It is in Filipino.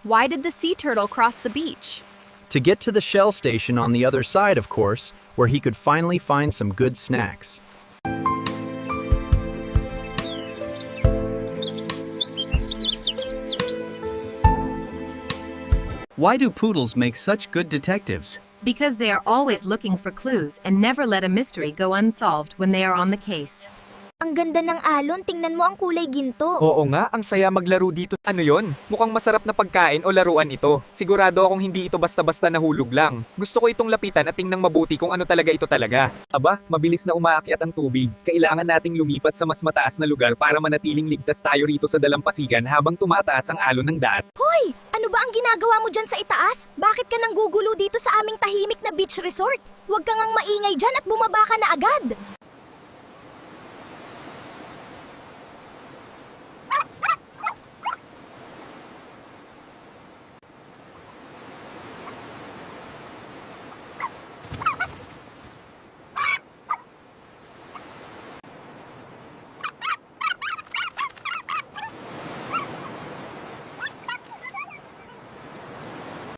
Why did the sea turtle cross the beach? To get to the Shell station on the other side, of course, where he could finally find some good snacks. Why do poodles make such good detectives? Because they are always looking for clues and never let a mystery go unsolved when they are on the case. Ang ganda ng alon, tingnan mo ang kulay ginto. Oo nga, ang saya maglaro dito. Ano yon? Mukhang masarap na pagkain o laruan ito. Sigurado akong hindi ito basta-basta nahulog lang. Gusto ko itong lapitan at tingnan mabuti kung ano talaga ito talaga. Aba, mabilis na umaakyat ang tubig. Kailangan nating lumipat sa mas mataas na lugar para manatiling ligtas tayo rito sa dalampasigan habang tumataas ang alon ng daat. Hoy! Ano ba ang ginagawa mo dyan sa itaas? Bakit ka nanggugulo dito sa aming tahimik na beach resort? Huwag ka ngang maingay dyan at bumaba ka na agad.